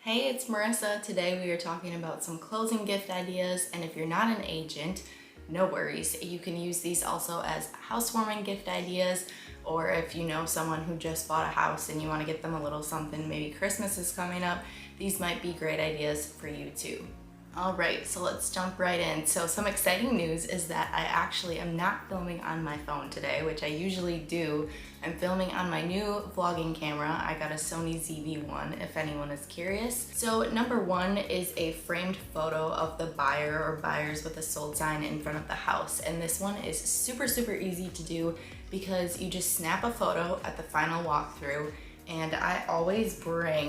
Hey, it's Marissa. Today we are talking about some closing gift ideas, and if you're not an agent, no worries. You can use these also as housewarming gift ideas, or if you know someone who just bought a house and you want to get them a little something, maybe Christmas is coming up, these might be great ideas for you too. All right, so let's jump right in. So some exciting news is that I actually am not filming on my phone today, which I usually do. I'm filming on my new vlogging camera. I got a Sony ZV-1 if anyone is curious. So number one is a framed photo of the buyer or buyers with a sold sign in front of the house. And this one is super easy to do because you just snap a photo at the final walkthrough, and I always bring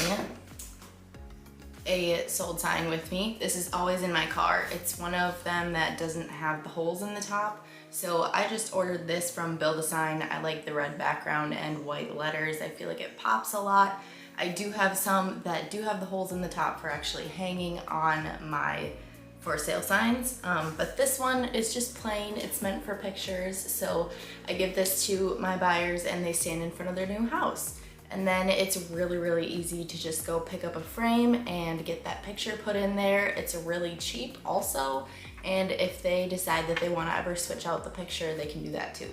a sold sign with me. This is always in my car. It's one of them that doesn't have the holes in the top. So I just ordered this from Build-A-Sign. I like the red background and white letters. I feel like it pops a lot. I do have some that do have the holes in the top for actually hanging on my for sale signs, but this one is just plain. It's meant for pictures. So I give this to my buyers and they stand in front of their new house. And then it's really easy to just go pick up a frame and get that picture put in there. It's really cheap also. And if they decide that they want to ever switch out the picture, they can do that too.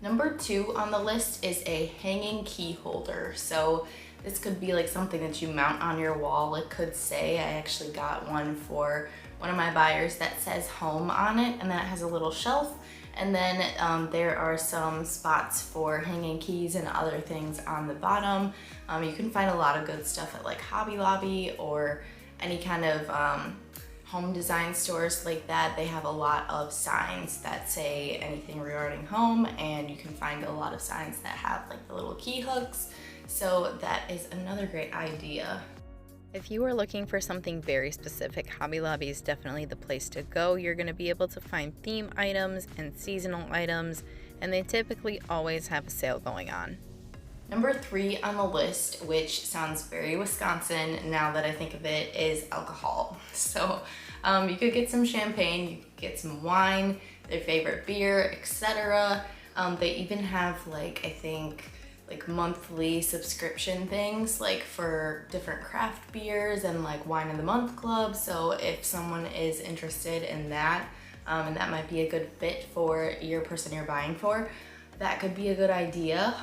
Number two on the list is a hanging key holder. So this could be like something that you mount on your wall. It could say, I actually got one for one of my buyers that says home on it, and then it has a little shelf. And then there are some spots for hanging keys and other things on the bottom. You can find a lot of good stuff at like Hobby Lobby or any kind of home design stores like that. They have a lot of signs that say anything regarding home, and you can find a lot of signs that have like the little key hooks. So that is another great idea. If you are looking for something very specific, Hobby Lobby is definitely the place to go. You're going to be able to find theme items and seasonal items, and they typically always have a sale going on. Number three on the list, which sounds very Wisconsin now that I think of it, is alcohol. So you could get some champagne, you could get some wine, their favorite beer, etc. They even have like, I think, like monthly subscription things like for different craft beers and like wine of the month club. So if someone is interested in that, and that might be a good fit for your person you're buying for, that could be a good idea.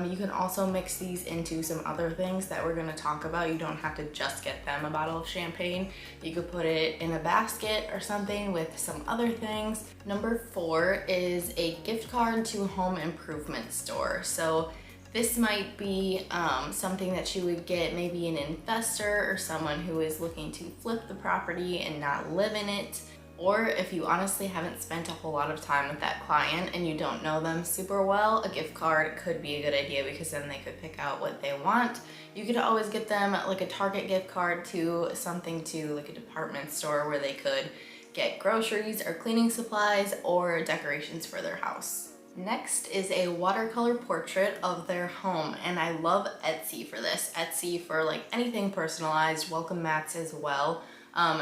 You can also mix these into some other things that we're gonna talk about. You don't have to just get them a bottle of champagne. You could put it in a basket or something with some other things. Number four is a gift card to a home improvement store. So this might be something that you would get maybe an investor or someone who is looking to flip the property and not live in it. Or if you honestly haven't spent a whole lot of time with that client and you don't know them super well, a gift card could be a good idea because then they could pick out what they want. You could always get them like a Target gift card to something to like a department store where they could get groceries or cleaning supplies or decorations for their house. Next is a watercolor portrait of their home, and I love Etsy for this. Etsy for like anything personalized, welcome mats as well.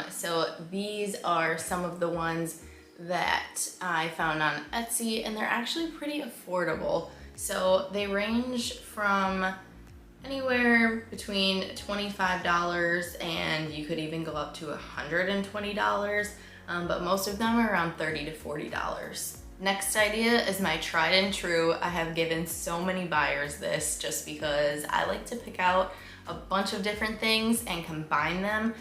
So these are some of the ones that I found on Etsy, and they're actually pretty affordable. So they range from anywhere between $25 and you could even go up to $120, but most of them are around $30 to $40. Next idea is my tried and true. I have given so many buyers this just because I like to pick out a bunch of different things and combine them.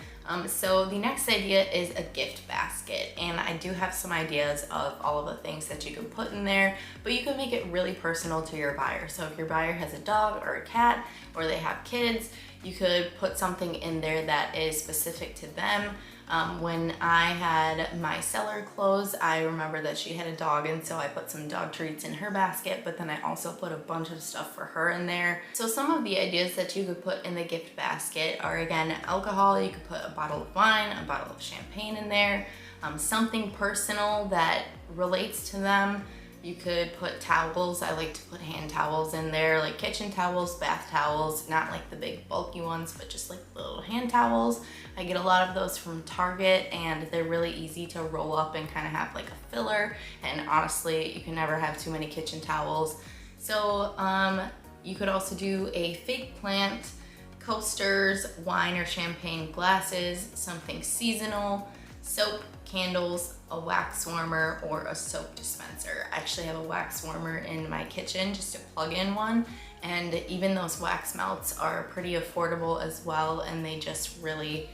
So the next idea is a gift basket, and I do have some ideas of all of the things that you can put in there, but you can make it really personal to your buyer. So if your buyer has a dog or a cat or they have kids, you could put something in there that is specific to them. When I had my seller close, I remember that she had a dog, and so I put some dog treats in her basket, but then I also put a bunch of stuff for her in there. So some of the ideas that you could put in the gift basket are, again, alcohol. You could put a bottle of wine, a bottle of champagne in there, something personal that relates to them. You could put towels. I like to put hand towels in there, like kitchen towels, bath towels, not like the big bulky ones, but just like the little hand towels. I get a lot of those from Target, and they're really easy to roll up and kind of have like a filler. And honestly, you can never have too many kitchen towels. So you could also do a fake plant coasters, wine or champagne glasses, something seasonal, soap, candles, a wax warmer, or a soap dispenser. I actually have a wax warmer in my kitchen, just a plug-in one, and even those wax melts are pretty affordable as well, and they just really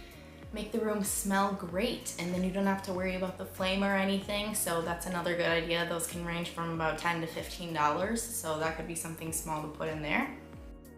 make the room smell great, and then you don't have to worry about the flame or anything. So that's another good idea. Those can range from about $10 to $15, so that could be something small to put in there.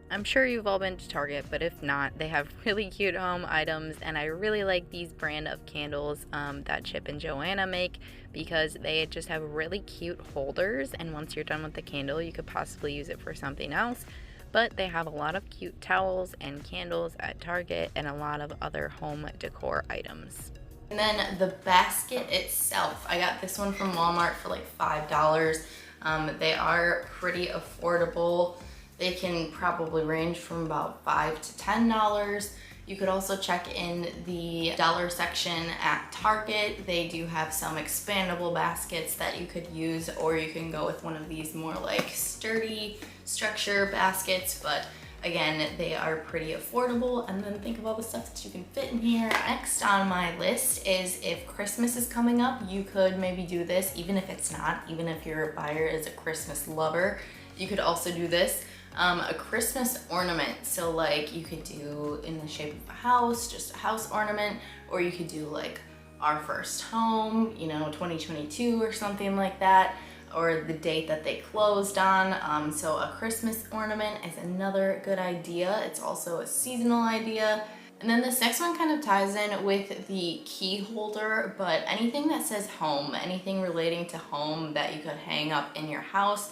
I'm sure you've all been to Target, but if not, they have really cute home items, and I really like these brand of candles that Chip and Joanna make, because they just have really cute holders, and once you're done with the candle, you could possibly use it for something else. But they have a lot of cute towels and candles at Target and a lot of other home decor items. And then the basket itself, I got this one from Walmart for like $5. They are pretty affordable. They can probably range from about $5 to $10. You could also check in the dollar section at Target. They do have some expandable baskets that you could use, or you can go with one of these more like sturdy structure baskets, but again, they are pretty affordable. And then think of all the stuff that you can fit in here. Next on my list is, if Christmas is coming up, you could maybe do this, even if it's not, even if your buyer is a Christmas lover, you could also do this. A Christmas ornament. So like you could do in the shape of a house, just a house ornament, or you could do like our first home, you know, 2022 or something like that, or the date that they closed on. So a Christmas ornament is another good idea. It's also a seasonal idea. And then this next one kind of ties in with the key holder, but anything that says home, anything relating to home that you could hang up in your house.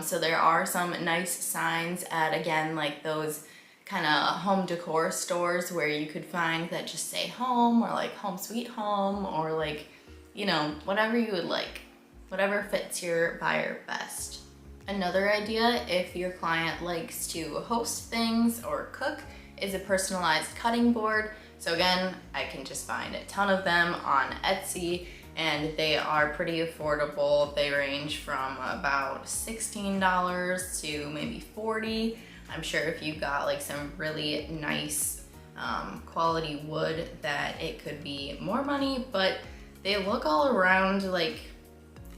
So there are some nice signs at, again, like those kind of home decor stores where you could find that just say home, or like home sweet home, or like, you know, whatever you would like, whatever fits your buyer best. Another idea, if your client likes to host things or cook, is a personalized cutting board. So again, I can just find a ton of them on Etsy, and they are pretty affordable. They range from about $16 to maybe $40. I'm sure if you got like some really nice quality wood that it could be more money, but they look all around like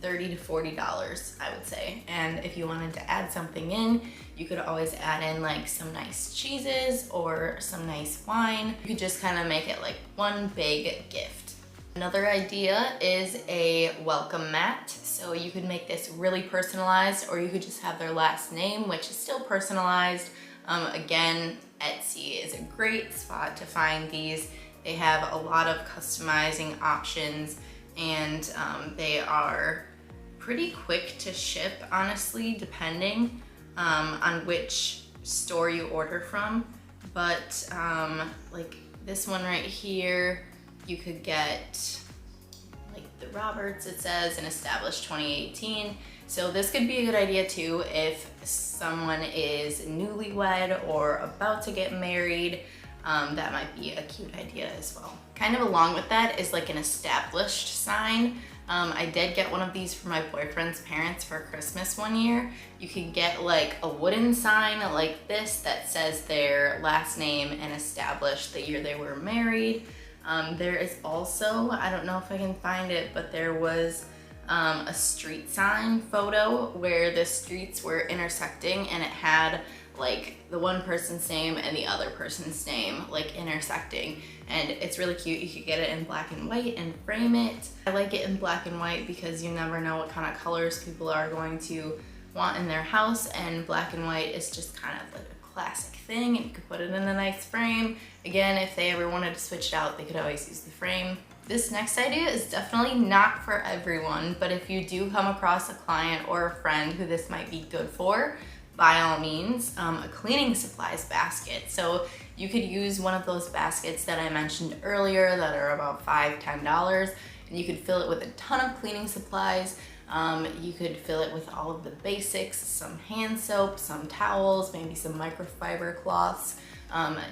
$30 to $40, I would say. And if you wanted to add something in, you could always add in like some nice cheeses or some nice wine. You could just kind of make it like one big gift. Another idea is a welcome mat. So you could make this really personalized, or you could just have their last name, which is still personalized. Again, Etsy is a great spot to find these. They have a lot of customizing options, and they are pretty quick to ship, honestly, depending on which store you order from. But like this one right here, you could get like the Roberts, it says, and established 2018. So this could be a good idea too if someone is newlywed or about to get married. That might be a cute idea as well. Kind of along with that is like an established sign. I did get one of these for my boyfriend's parents for Christmas one year. You can get like a wooden sign like this that says their last name and established the year they were married. There is also, I don't know if I can find it, but there was a street sign photo where the streets were intersecting, and it had like the one person's name and the other person's name like intersecting, and it's really cute. You could get it in black and white and frame it. I like it in black and white because you never know what kind of colors people are going to want in their house, and black and white is just kind of like a classic thing, and you could put it in a nice frame. Again, if they ever wanted to switch it out, they could always use the frame. This next idea is definitely not for everyone, but if you do come across a client or a friend who this might be good for, by all means, a cleaning supplies basket. So you could use one of those baskets that I mentioned earlier that are about $5, $10, and you could fill it with a ton of cleaning supplies. You could fill it with all of the basics, some hand soap, some towels, maybe some microfiber cloths,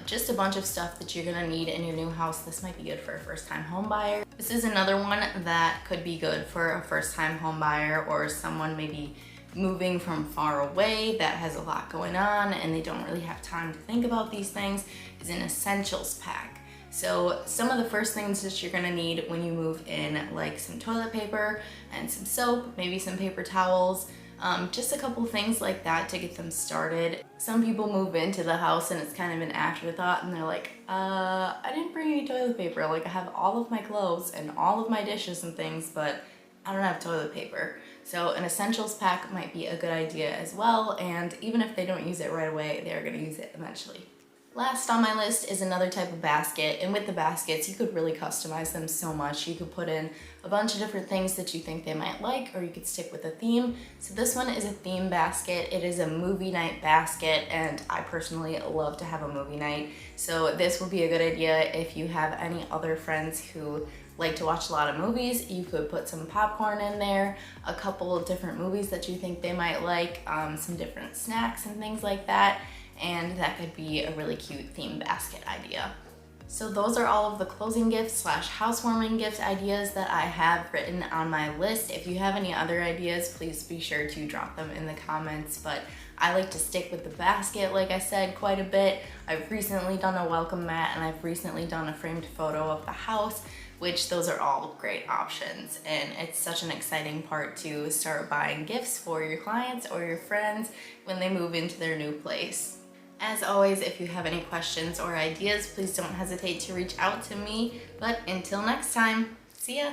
just a bunch of stuff that you're gonna need in your new house. This might be good for a first-time home buyer. This is another one that could be good for a first-time home buyer or someone maybe moving from far away that has a lot going on and they don't really have time to think about these things, is an essentials pack. So some of the first things that you're gonna need when you move in, like some toilet paper and some soap, maybe some paper towels, just a couple things like that to get them started. Some people move into the house and it's kind of an afterthought and they're like, I didn't bring any toilet paper. Like, I have all of my clothes and all of my dishes and things, but I don't have toilet paper. So an essentials pack might be a good idea as well, and even if they don't use it right away, they're gonna use it eventually. Last on my list is another type of basket, and with the baskets, you could really customize them so much. You could put in a bunch of different things that you think they might like, or you could stick with a theme. So this one is a theme basket. It is a movie night basket, and I personally love to have a movie night. So this would be a good idea if you have any other friends who like to watch a lot of movies. You could put some popcorn in there, a couple of different movies that you think they might like, some different snacks and things like that. And that could be a really cute theme basket idea. So those are all of the closing gifts slash housewarming gift ideas that I have written on my list. If you have any other ideas, please be sure to drop them in the comments, but I like to stick with the basket, like I said, quite a bit. I've recently done a welcome mat and I've recently done a framed photo of the house, which those are all great options. And it's such an exciting part to start buying gifts for your clients or your friends when they move into their new place. As always, if you have any questions or ideas, please don't hesitate to reach out to me. But until next time, see ya!